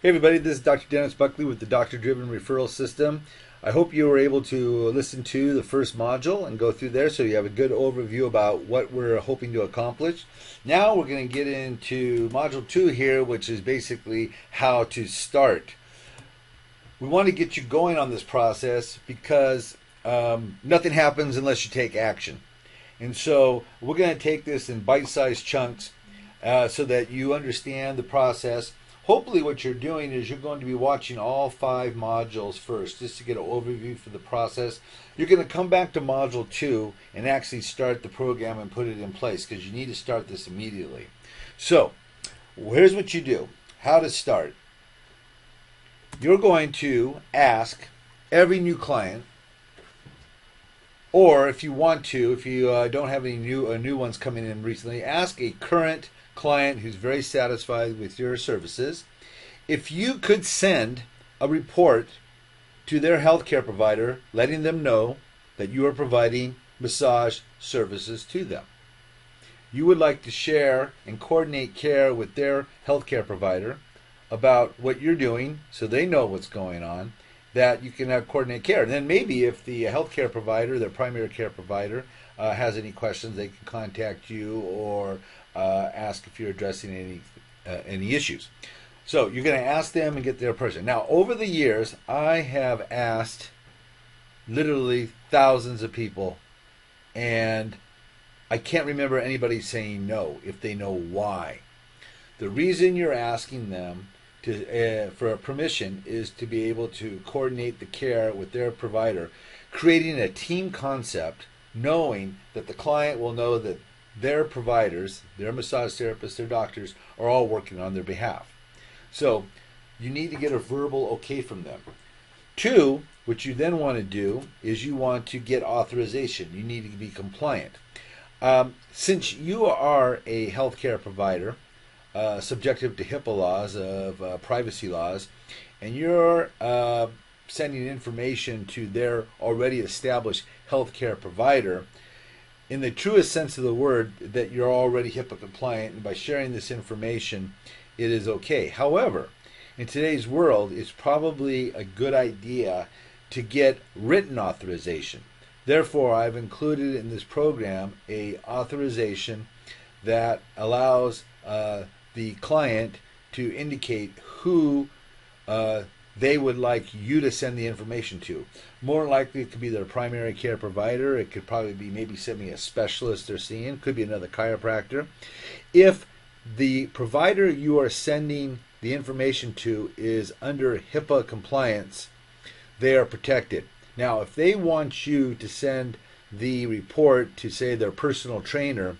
Hey everybody, this is Dr. Dennis Buckley with the Doctor Driven Referral System. I hope you were able to listen to the first module and go through there so you have a good overview about what we're hoping to accomplish. Now we're going to get into module 2 here, which is basically how to start. We want to get you going on this process because nothing happens unless you take action. And so we're going to take this in bite-sized chunks so that you understand the process. Hopefully what you're doing is you're going to be watching all 5 modules first just to get an overview for the process. You're going to come back to module 2 and actually start the program and put it in place because you need to start this immediately. So here's what you do. How to start. You're going to ask every new client, or if you want to, if you don't have any new ones coming in recently, ask a current client who's very satisfied with your services if you could send a report to their healthcare provider letting them know that you are providing massage services to them. You would like to share and coordinate care with their healthcare provider about what you're doing so they know what's going on, that you can coordinate care. And then maybe if the healthcare provider, their primary care provider, has any questions, they can contact you or ask if you're addressing any issues. So you're going to ask them and get their person. Now, over the years, I have asked literally thousands of people, and I can't remember anybody saying no if they know why. The reason you're asking them for permission is to be able to coordinate the care with their provider, creating a team concept, knowing that the client will know that their providers, their massage therapists, their doctors are all working on their behalf. So you need to get a verbal okay from them. 2, what you then want to do is you want to get authorization. You need to be compliant. Since you are a healthcare provider, subjective to HIPAA laws of privacy laws, and you're sending information to their already established healthcare provider, in the truest sense of the word, that you're already HIPAA compliant, and by sharing this information, it is okay. However, in today's world, it's probably a good idea to get written authorization. Therefore, I've included in this program a authorization that allows the client to indicate who they would like you to send the information to. More likely it could be their primary care provider. It could probably be maybe sending a specialist they're seeing. It could be another chiropractor. If the provider you are sending the information to is under HIPAA compliance, they are protected. Now, if they want you to send the report to, say, their personal trainer,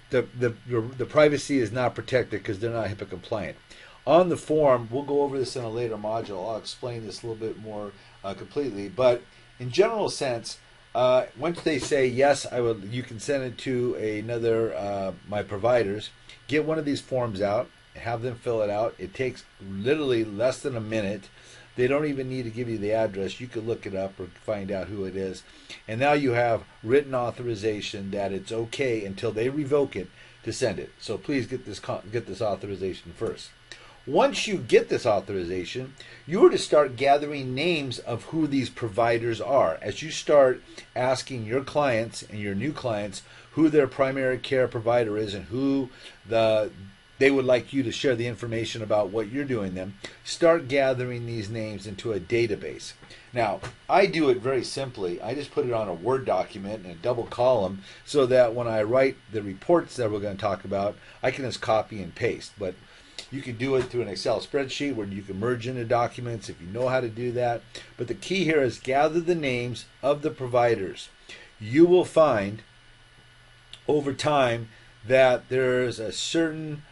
the privacy is not protected because they're not HIPAA compliant. On the form, we'll go over this in a later module. I'll explain this a little bit more completely. But in general sense, once they say yes, you can send it to another my providers. Get one of these forms out, have them fill it out. It takes literally less than a minute. They don't even need to give you the address. You can look it up or find out who it is. And now you have written authorization that it's okay until they revoke it to send it. So please get this authorization first. Once you get this authorization, you are to start gathering names of who these providers are. As you start asking your clients and your new clients who their primary care provider is and who they would like you to share the information about what you're doing them, start gathering these names into a database. Now, I do it very simply. I just put it on a Word document in a double column so that when I write the reports that we're going to talk about, I can just copy and paste. But you can do it through an Excel spreadsheet where you can merge into documents if you know how to do that. But the key here is gather the names of the providers. You will find over time that there's a certain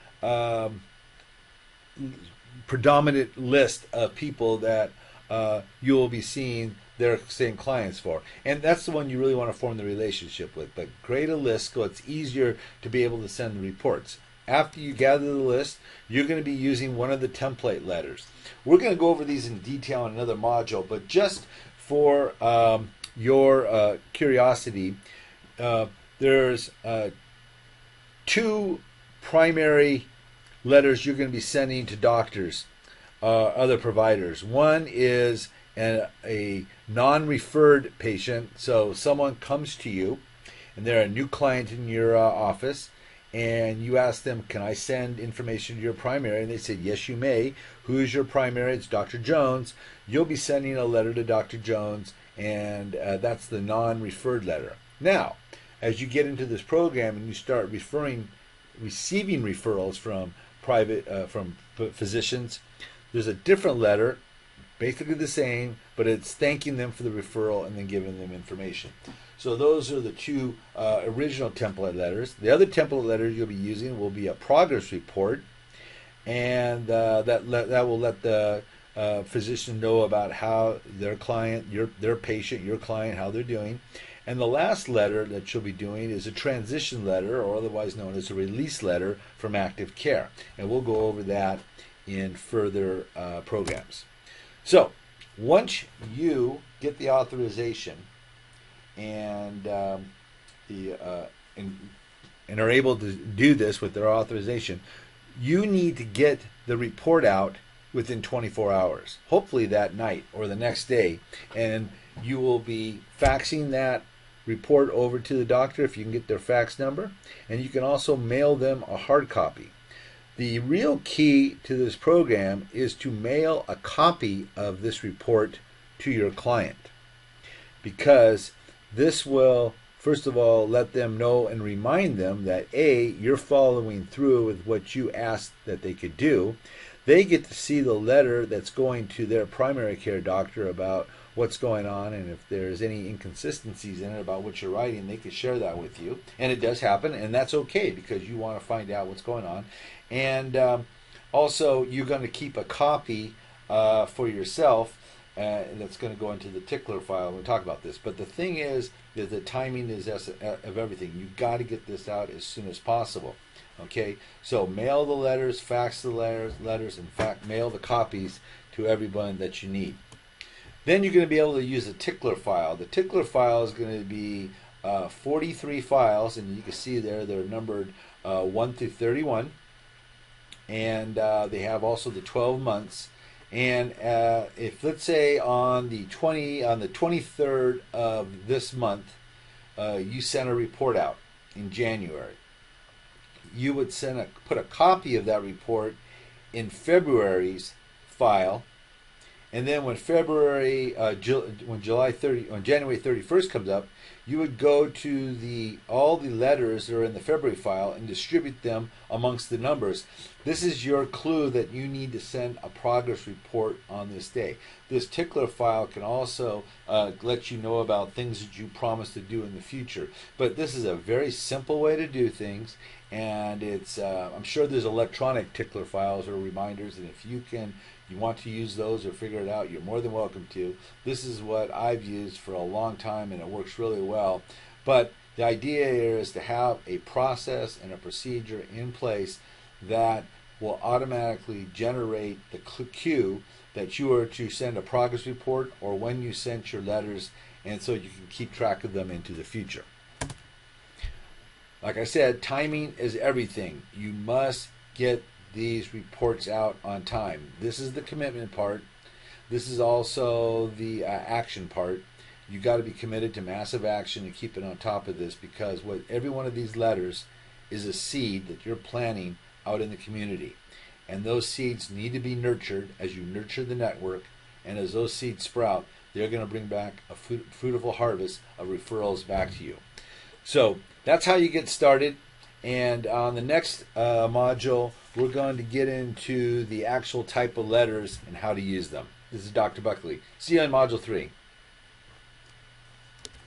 predominant list of people that you will be seeing their same clients for. And that's the one you really want to form the relationship with. But create a list so it's easier to be able to send the reports. After you gather the list, you're going to be using one of the template letters. We're going to go over these in detail in another module, but just for your curiosity, there's 2 primary letters you're going to be sending to doctors other providers. One is a non-referred patient. So someone comes to you and they're a new client in your office, and you ask them, can I send information to your primary? And they said, yes, you may. Who is your primary? It's Dr. Jones. You'll be sending a letter to Dr. Jones, and that's the non-referred letter. Now, as you get into this program and you start receiving referrals from from physicians, there's a different letter, basically the same, but it's thanking them for the referral and then giving them information. So those are the two original template letters. The other template letters you'll be using will be a progress report, and that will let the physician know about how their client, their patient, your client, how they're doing. And the last letter that you'll be doing is a transition letter, or otherwise known as a release letter from active care. And we'll go over that in further programs. So once you get the authorization and are able to do this with their authorization, you need to get the report out within 24 hours, hopefully that night or the next day, and you will be faxing that report over to the doctor if you can get their fax number, and you can also mail them a hard copy. The real key to this program is to mail a copy of this report to your client, because this will, first of all, let them know and remind them that A, you're following through with what you asked that they could do. They get to see the letter that's going to their primary care doctor about what's going on, and if there's any inconsistencies in it about what you're writing, they can share that with you. And it does happen, and that's okay, because you want to find out what's going on. And also, you're going to keep a copy for yourself that's going to go into the tickler file. We'll talk about this. But the thing is that the timing is of everything. You've got to get this out as soon as possible. Okay, so mail the letters, fax the letters, in fact, mail the copies to everyone that you need. Then you're going to be able to use a tickler file. The tickler file is going to be 43 files, and you can see there they're numbered 1 through 31, and they have also the 12 months. And if, let's say, on the 23rd of this month, you sent a report out in January, you would put a copy of that report in February's file, and then when January 31st comes up, you would go to all the letters that are in the February file and distribute them amongst the numbers. This is your clue that you need to send a progress report on this day. This tickler file can also let you know about things that you promised to do in the future. But this is a very simple way to do things, and it's I'm sure there's electronic tickler files or reminders, and if you want to use those or figure it out, you're more than welcome to. This is what I've used for a long time, and it works really well. But the idea here is to have a process and a procedure in place that will automatically generate the cue that you are to send a progress report or when you sent your letters, and so you can keep track of them into the future. Like I said, timing is everything. You must get these reports out on time. This is the commitment part. This is also the action part. You got to be committed to massive action and keep it on top of this, because every one of these letters is a seed that you're planting out in the community, and those seeds need to be nurtured as you nurture the network, and as those seeds sprout, they're going to bring back a fruitful harvest of referrals back to you. So that's how you get started. And on the next module, we're going to get into the actual type of letters and how to use them. This is Dr. Buckley. See you on Module 3.